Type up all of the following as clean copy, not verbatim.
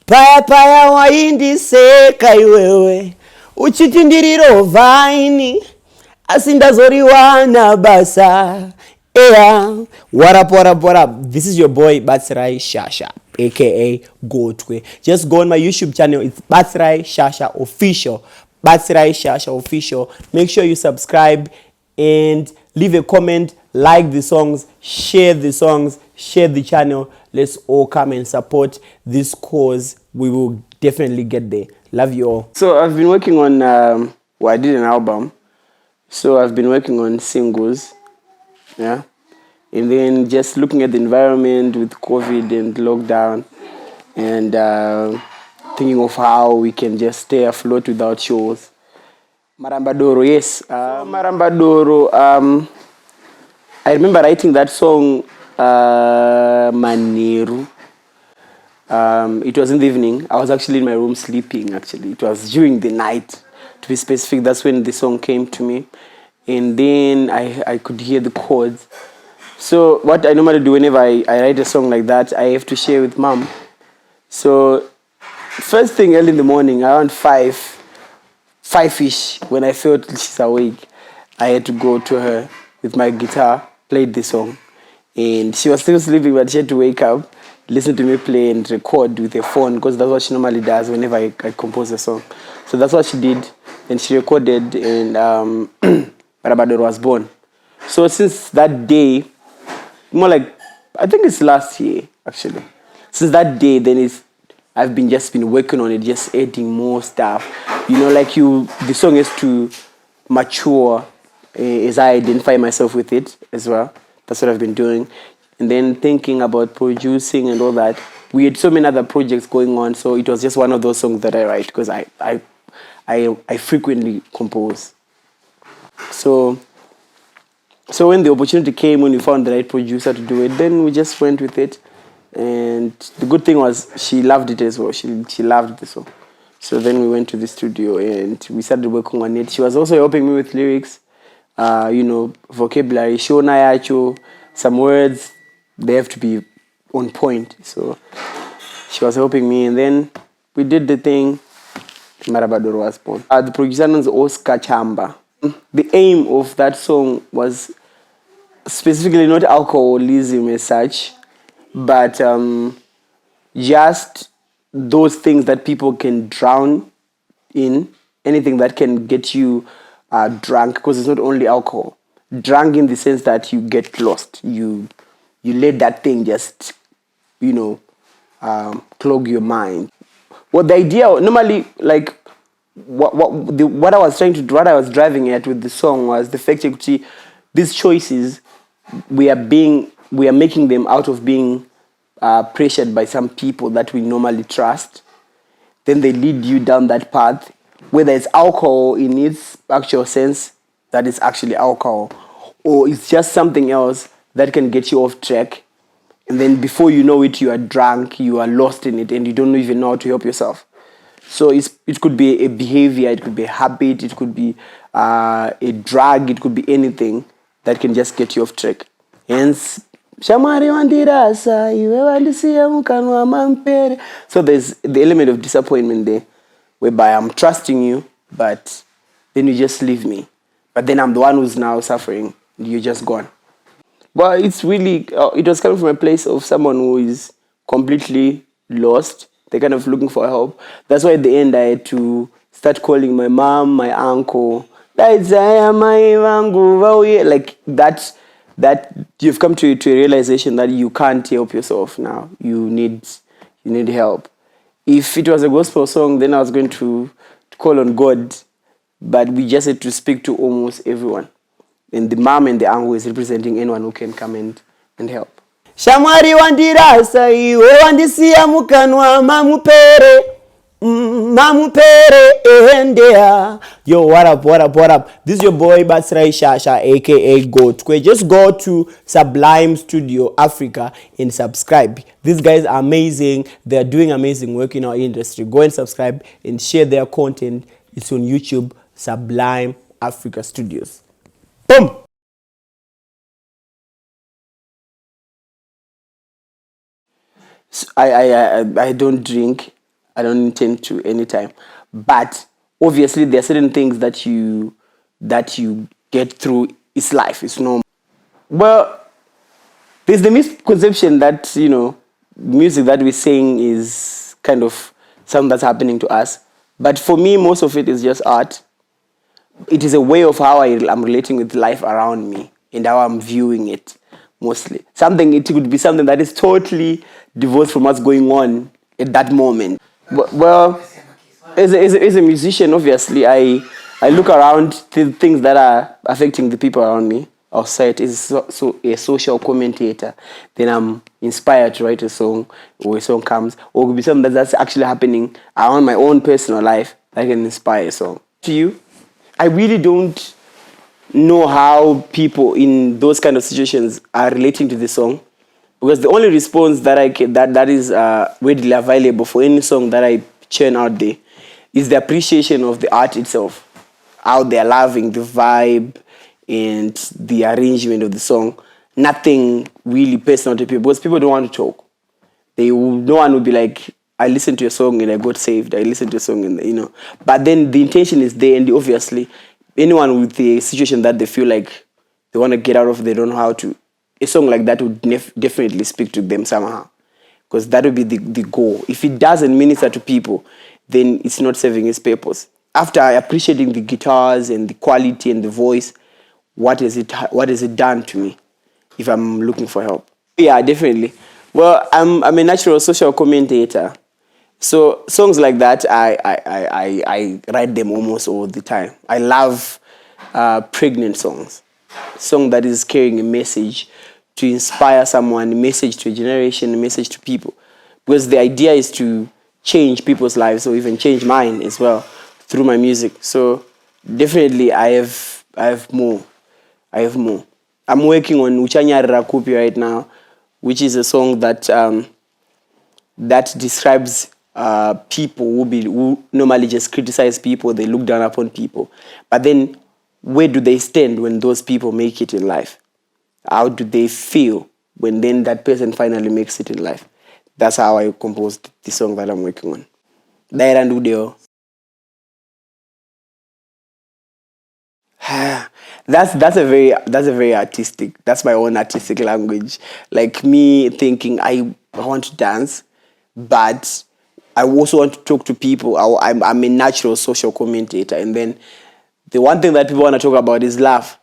Paya paya waindiseka iwewe uchiti ndiri rovaini asi ndazoriwana basa. Yeah. What up? This is your boy Batsi Shasha, aka Gotwe. Just go on my YouTube channel. It's Batsi Shasha Official. Batsi Shasha Official. Make sure you subscribe and leave a comment. Like the songs, share the songs, share the channel. Let's all come and support this cause. We will definitely get there. Love you all. So I've been working on, I did an album. So I've been working on singles. Yeah. And then just looking at the environment with COVID and lockdown and thinking of how we can just stay afloat without shows. Marambadoro, yes. Marambadoro, I remember writing that song, Maniru. It was in the evening. I was actually in my room sleeping, actually. It was during the night, to be specific. That's when the song came to me. And then I could hear the chords. So what I normally do whenever I write a song like that, I have to share with mom. So first thing early in the morning, around 5-ish, when I felt she's awake, I had to go to her with my guitar, played the song. And she was still sleeping, but she had to wake up, listen to me play and record with a phone, because that's what she normally does whenever I compose a song. So that's what she did. And she recorded, and Marambadoro was born. So since that day, more like, I think it's last year, actually. Since that day, then I've just been working on it, just adding more stuff. You know, like the song has to mature as I identify myself with it as well. That's what I've been doing. And then thinking about producing and all that. We had so many other projects going on, so it was just one of those songs that I write, because I frequently compose. So when the opportunity came, when we found the right producer to do it, then we just went with it. And the good thing was she loved it as well. She loved the song. So then we went to the studio and we started working on it. She was also helping me with lyrics, vocabulary, shona yacho, some words, they have to be on point. So she was helping me, and then we did the thing. Marambadoro was born. The producer is Oscar Chamba. The aim of that song was specifically not alcoholism as such, but just those things that people can drown in, anything that can get you drunk, because it's not only alcohol. Drunk in the sense that you get lost. You let that thing just, clog your mind. Well, the idea, normally, like, what I was driving at with the song was the fact that these choices, we are making them out of being pressured by some people that we normally trust. Then they lead you down that path, whether it's alcohol in its actual sense, that is actually alcohol, or it's just something else that can get you off track. And then before you know it, you are drunk, you are lost in it, and you don't even know how to help yourself. So it could be a behavior, it could be a habit, it could be a drug, it could be anything that can just get you off track. Hence, Shamari wandirasa, iwe wandisiya mukanwa mampere. So there's the element of disappointment there, whereby I'm trusting you, but then you just leave me. But then I'm the one who's now suffering, and you're just gone. But it's really, it was coming from a place of someone who is completely lost. They're kind of looking for help. That's why at the end I had to start calling my mom, my uncle. Like that you've come to a realization that you can't help yourself now. You need help. If it was a gospel song, then I was going to call on God. But we just had to speak to almost everyone. And the mom and the uncle is representing anyone who can come and help. Shamwari wandirasa iwe wandisiya mukanwa mamupere endea. Yo, what up? This is your boy Batsi Shasha, aka Gotwe. Just go to Sublime Studio Africa and subscribe. These guys are amazing. They're doing amazing work in our industry. Go and subscribe and share their content. It's on YouTube, Sublime Africa Studios. Boom! I don't drink. I don't intend to anytime. But obviously, there are certain things that you get through. It's life. It's normal. Well, there's the misconception that music that we're saying is kind of something that's happening to us. But for me, most of it is just art. It is a way of how I'm relating with life around me and how I'm viewing it mostly. It could be something that is totally divorced from what's going on at that moment. Well, as a musician, obviously, I look around the things that are affecting the people around me. I'll say it is so a social commentator. Then I'm inspired to write a song, or a song comes, or it could be something that's actually happening around my own personal life that can inspire a song. To you, I really don't know how people in those kind of situations are relating to the song, because the only response that that is readily available for any song that I churn out there is the appreciation of the art itself, how they're loving the vibe and the arrangement of the song. Nothing really personal to people, because people don't want to talk. No one will be like, I listened to a song and I got saved. I listened to a song and But then the intention is there, and obviously anyone with the situation that they feel like they want to get out of, they don't know how to. A song like that would definitely speak to them somehow, because that would be the goal. If it doesn't minister to people, then it's not serving its purpose. After appreciating the guitars and the quality and the voice, what has it done to me if I'm looking for help? Yeah, definitely. Well, I'm a natural social commentator. So songs like that, I write them almost all the time. I love pregnant songs. Song that is carrying a message to inspire someone, a message to a generation, a message to people. Because the idea is to change people's lives, or even change mine as well through my music. So definitely I have more. I'm working on Uchanyarira Kupi right now, which is a song that that describes people who normally just criticize people, they look down upon people. But then, where do they stand when those people make it in life? How do they feel when then that person finally makes it in life? That's how I composed the song that I'm working on. Daira and ndikudewo. That's a very artistic. That's my own artistic language. Like me thinking I want to dance, but I also want to talk to people. I'm a natural social commentator, and then the one thing that people want to talk about is love.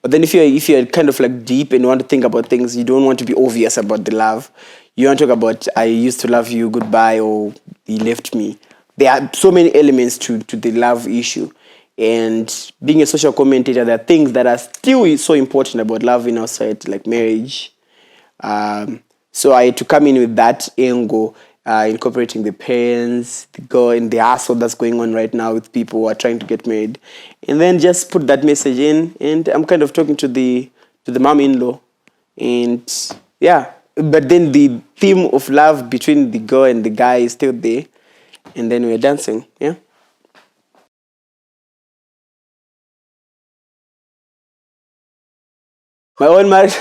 But then if you're kind of like deep and want to think about things, you don't want to be obvious about the love. You want to talk about I used to love you, goodbye, or he left me. There are so many elements to the love issue. And being a social commentator, there are things that are still so important about love in our society, like marriage. So I had to come in with that angle, incorporating the parents, the girl, and the hassle that's going on right now with people who are trying to get married, and then just put that message in. And I'm kind of talking to the mom-in-law, and yeah. But then the theme of love between the girl and the guy is still there, and then we're dancing. Yeah. My own marriage.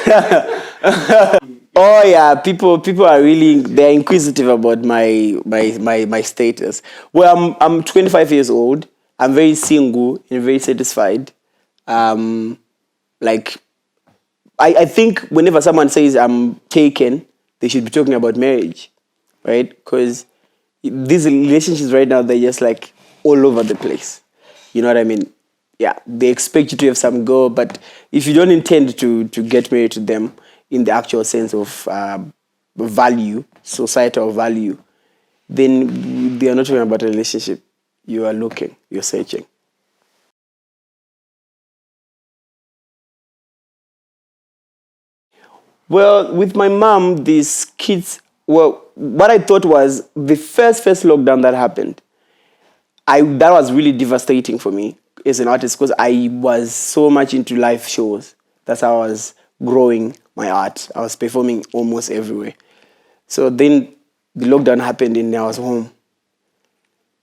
Oh yeah, people are really, they're inquisitive about my status. Well, I'm 25 years old. I'm very single and very satisfied. Um, like I think whenever someone says I'm taken, they should be talking about marriage, right? Because these relationships right now, they're just like all over the place. You know what I mean? Yeah, they expect you to have some girl, but if you don't intend to get married to them in the actual sense of value, societal value, then they are not talking about a relationship. You are looking, you're searching. Well, with my mom, these kids, well, what I thought was the first lockdown that happened, that was really devastating for me as an artist, because I was so much into live shows. That's how I was growing my art. I was performing almost everywhere. So then the lockdown happened and I was home.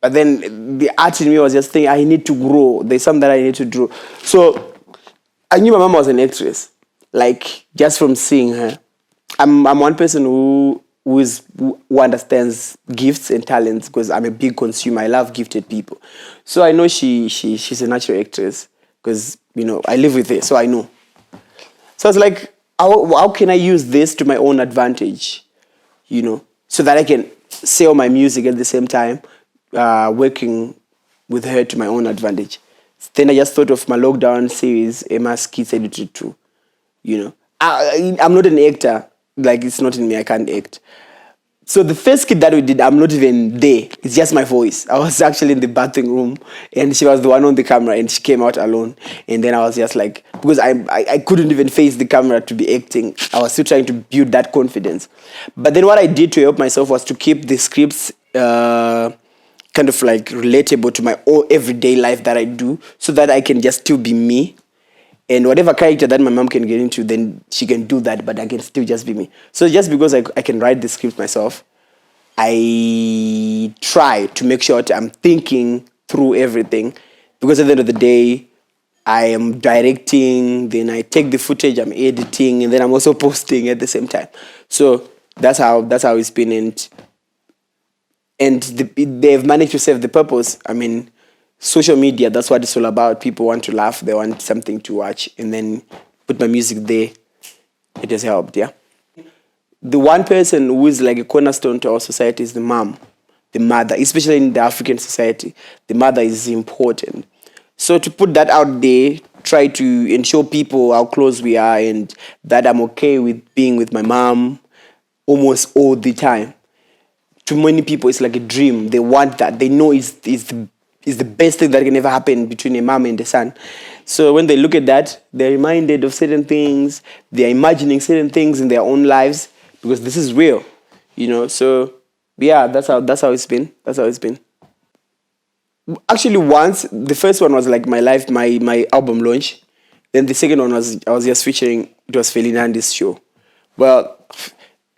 But then the art in me was just thinking, I need to grow. There's something that I need to do. So I knew my mom was an actress, like just from seeing her. I'm one person who who understands gifts and talents, because I'm a big consumer. I love gifted people. So I know she's a natural actress, because I live with her, so I know. So I was like, how can I use this to my own advantage, so that I can sell my music at the same time, working with her to my own advantage. Then I just thought of my lockdown series, Emma Skits edited too. I'm not an actor. Like, it's not in me. I can't act. So the first skit that we did, I'm not even there. It's just my voice. I was actually in the bathing room, and she was the one on the camera, and she came out alone. And then I was just like, because I couldn't even face the camera to be acting. I was still trying to build that confidence. But then what I did to help myself was to keep the scripts kind of like relatable to my own everyday life that I do, so that I can just still be me. And whatever character that my mom can get into, then she can do that, but I can still just be me. So just because I can write the script myself, I try to make sure I'm thinking through everything. Because at the end of the day, I am directing, then I take the footage, I'm editing, and then I'm also posting at the same time. So that's how it's been. And they've managed to serve the purpose. I mean, social media, that's what it's all about. People want to laugh, they want something to watch, and then put my music there. It has helped, yeah. The one person who is like a cornerstone to our society is the mom, the mother, especially in the African society. The mother is important. So to put that out there, try to ensure people how close we are, and that I'm okay with being with my mom almost all the time. To many people, it's like a dream. They want that. They know it's the best thing that can ever happen between a mom and a son. So when they look at that, they're reminded of certain things. They're imagining certain things in their own lives, because this is real, So yeah, that's how it's been. That's how it's been. Actually, once the first one was like my album launch. Then the second one was I was just featuring. It was Felinandi's show. Well,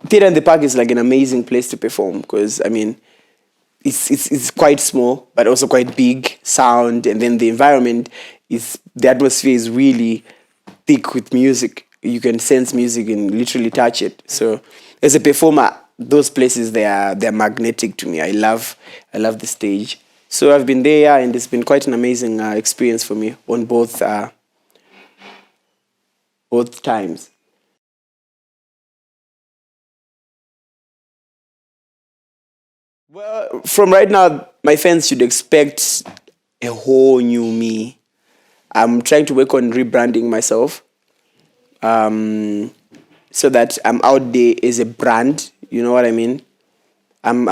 Theatre in the Park is like an amazing place to perform, because I mean, it's quite small but also quite big sound, and then the environment the atmosphere is really thick with music. You can sense music and literally touch it. So as a performer, those places they're magnetic to me. I love the stage. So I've been there, and it's been quite an amazing experience for me on both times. Well, from right now, my fans should expect a whole new me. I'm trying to work on rebranding myself, so that I'm out there as a brand. You know what I mean? I'm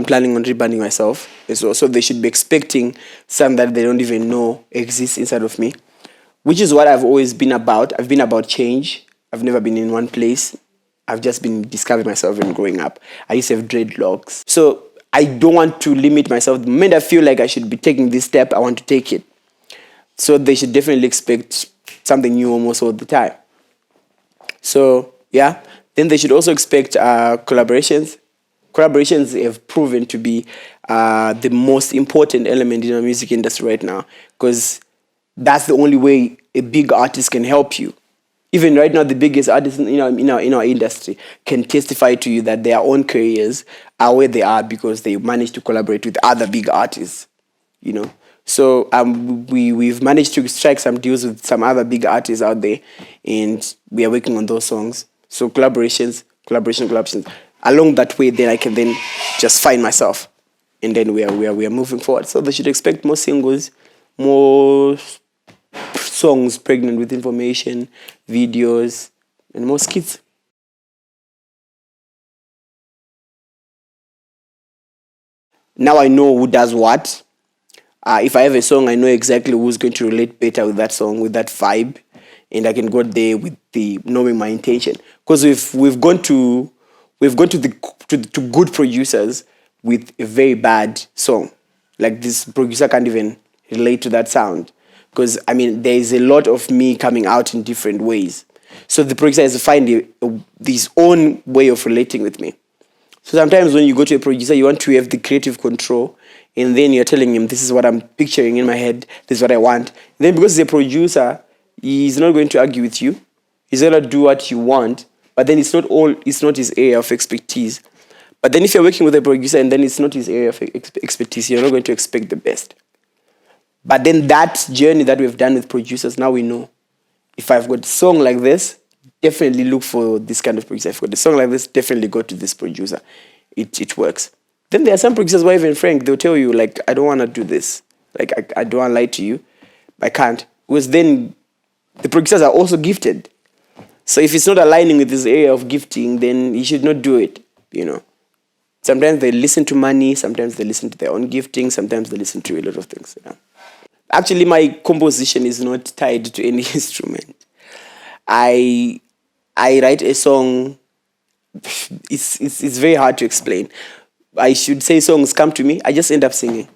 planning on rebranding myself as well. So they should be expecting something that they don't even know exists inside of me, which is what I've always been about. I've been about change. I've never been in one place. I've just been discovering myself and growing up. I used to have dreadlocks. So I don't want to limit myself. The moment I feel like I should be taking this step, I want to take it. So they should definitely expect something new almost all the time. So yeah, then they should also expect collaborations. Collaborations have proven to be the most important element in the music industry right now, because that's the only way a big artist can help you. Even right now, the biggest artists in our industry can testify to you that their own careers are where they are because they managed to collaborate with other big artists. So we've managed to strike some deals with some other big artists out there, and we are working on those songs. So collaborations. Along that way, then I can then just find myself, and then we are moving forward. So they should expect more singles, more songs pregnant with information, videos, and more skits. Now I know who does what. If I have a song, I know exactly who's going to relate better with that song, with that vibe, and I can go there with the knowing my intention. Because we've gone to good producers with a very bad song, like this producer can't even relate to that sound. Because I mean, there is a lot of me coming out in different ways. So the producer has to find his own way of relating with me. So sometimes when you go to a producer, you want to have the creative control, and then you're telling him, this is what I'm picturing in my head, this is what I want. And then because he's a producer, he's not going to argue with you. He's going to do what you want, but then it's not his area of expertise. But then if you're working with a producer and then it's not his area of expertise, you're not going to expect the best. But then that journey that we've done with producers, now we know. If I've got a song like this, definitely look for this kind of producer. If I've got a song like this, definitely go to this producer. It works. Then there are some producers who are even frank. They'll tell you, like, I don't want to do this. Like, I don't want to lie to you. I can't. Because then the producers are also gifted. So if it's not aligning with this area of gifting, then you should not do it, you know. Sometimes they listen to money. Sometimes they listen to their own gifting. Sometimes they listen to a lot of things. Yeah. Actually, my composition is not tied to any instrument. I write a song. It's very hard to explain. I should say songs come to me. I just end up singing.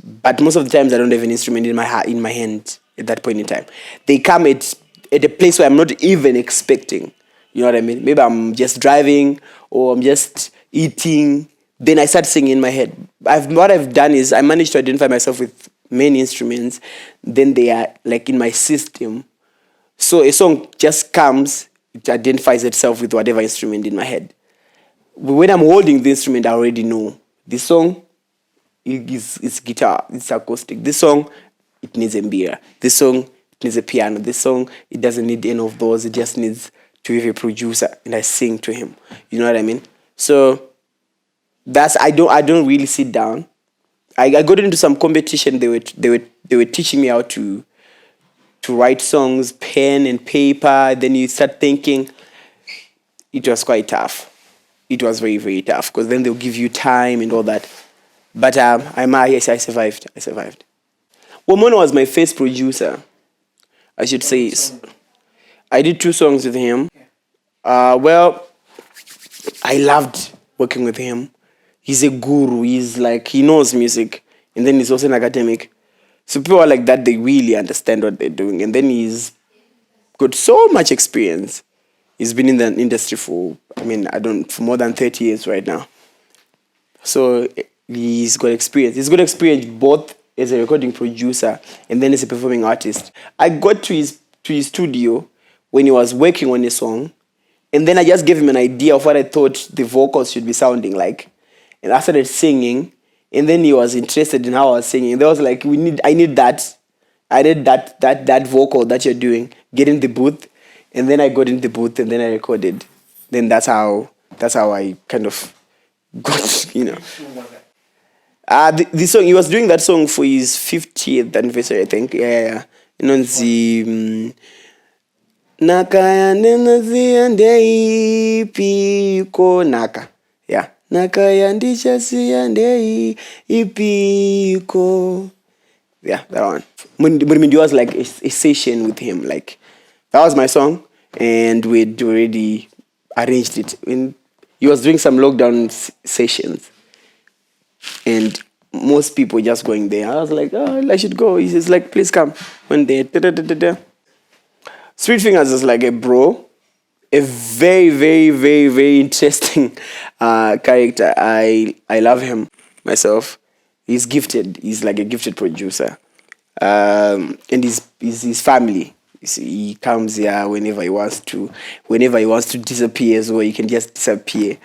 But most of the times I don't have an instrument in my hand at that point in time. They come at a place where I'm not even expecting. You know what I mean? Maybe I'm just driving or I'm just eating. Then I start singing in my head. What I've done is I managed to identify myself with many instruments. Then they are like in my system. So a song just comes, it identifies itself with whatever instrument in my head. When I'm holding the instrument, I already know this song is guitar, it's acoustic. This song, it needs a mbira. This song, it needs a piano. This song, it doesn't need any of those. It just needs to have a producer, and I sing to him. You know what I mean? So that's I don't really sit down. I got into some competition. They were teaching me how to write songs, pen and paper. Then you start thinking. It was quite tough. It was very, very tough because then they'll give you time and all that. But yes, I survived. Well, Mono was my first producer, I should say. I did 2 songs with him. Well, I loved working with him. He's a guru. He's like, he knows music. And then he's also an academic. So people are like that, they really understand what they're doing. And then he's got so much experience. He's been in the industry for more than 30 years right now. So he's got experience. He's got experience both as a recording producer and then as a performing artist. I got to his studio when he was working on a song, and then I just gave him an idea of what I thought the vocals should be sounding like. And I started singing, and then he was interested in how I was singing. And they was like, I need that. I need that vocal that you're doing. Get in the booth. And then I got in the booth and then I recorded. Then that's how I kind of got, you know. The song, he was doing that song for his 50th anniversary, I think. Yeah. You know, the Naka Nenazia Piko Naka. Yeah. Naka Yandisha Siandei Ipiko. Yeah, that one. But it was like a session with him. Like, that was my song, and we'd already arranged it. He was doing some lockdown sessions, and most people just going there. I was like, oh, I should go. He says, like, please come. One day, Sweet Fingers is like a bro, a very, very, very, very interesting character. I love him myself. He's gifted. He's like a gifted producer, and his family. He comes here whenever he wants to disappear as well. He can just disappear,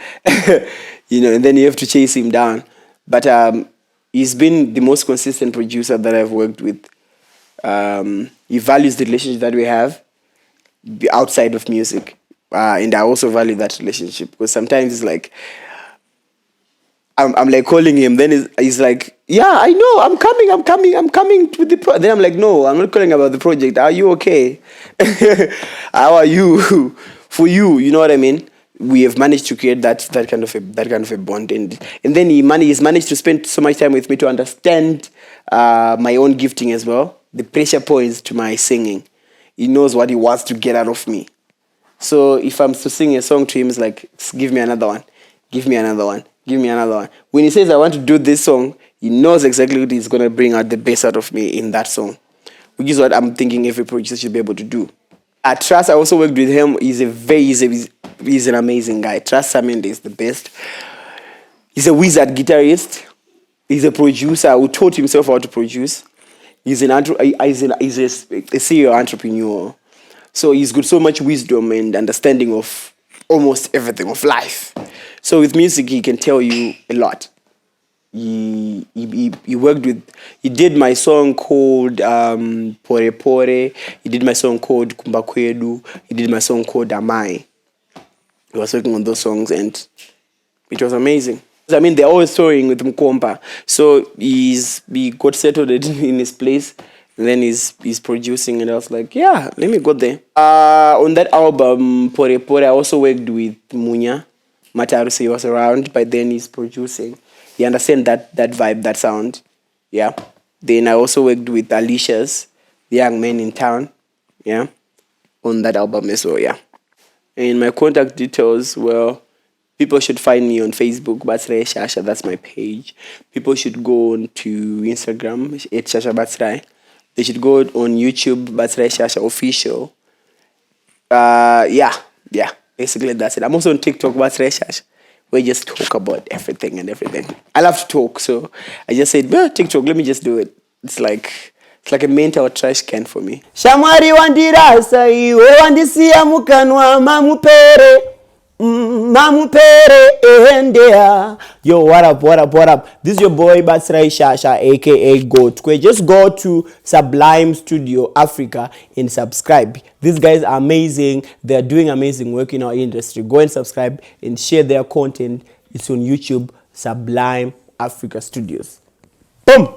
you know, and then you have to chase him down. But he's been the most consistent producer that I've worked with. He values the relationship that we have outside of music, and I also value that relationship because sometimes it's like I'm like calling him, then he's like, yeah, I know, I'm coming to the project. Then I'm like, no, I'm not calling about the project. Are you okay? How are you? For you, you know what I mean? We have managed to create that kind of a bond, and then he's managed to spend so much time with me to understand my own gifting as well, the pressure points to my singing. He knows what he wants to get out of me. So if I'm to sing a song to him, it's like, give me another one, give me another one. Give me another one. When he says, I want to do this song, he knows exactly what he's going to bring out the best out of me in that song, which is what I'm thinking every producer should be able to do. At Trust, I also worked with him. He's an amazing guy. Trust Saminde is the best. He's a wizard guitarist. He's a producer who taught himself how to produce. He's a serial entrepreneur. So he's got so much wisdom and understanding of almost everything of life. So with music, he can tell you a lot. He worked with, he did my song called Pore Pore. He did my song called Kumba Kwedu. He did my song called Amai. He was working on those songs and it was amazing. I mean, they're always touring with Mkompa. So he got settled in his place. And then he's producing, and I was like, yeah, let me go there. On that album, Pore Pore, I also worked with Munya. Matarusi was around, but then he's producing. You understand that vibe, that sound? Yeah. Then I also worked with Alicia's, the young man in town. Yeah. On that album as well, yeah. And my contact details, well, people should find me on Facebook, Batsi Shasha, that's my page. People should go on to Instagram, at Shasha Batsi. They should go on YouTube, Batsi Shasha Official. Yeah, basically that's it. I'm also on TikTok, Batsi Shasha. We just talk about everything and everything. I love to talk, so I just said, well, TikTok, let me just do it. It's like a mental trash can for me. Shamwari wandirasa iwe wandisia mukanwa mamupere. Mamupere endea. Yo, what up? This is your boy Batsi Shasha, aka Goat. Just go to Sublime Studio Africa and subscribe. These guys are amazing. They're doing amazing work in our industry. Go and subscribe and share their content. It's on YouTube, Sublime Africa Studios. Boom!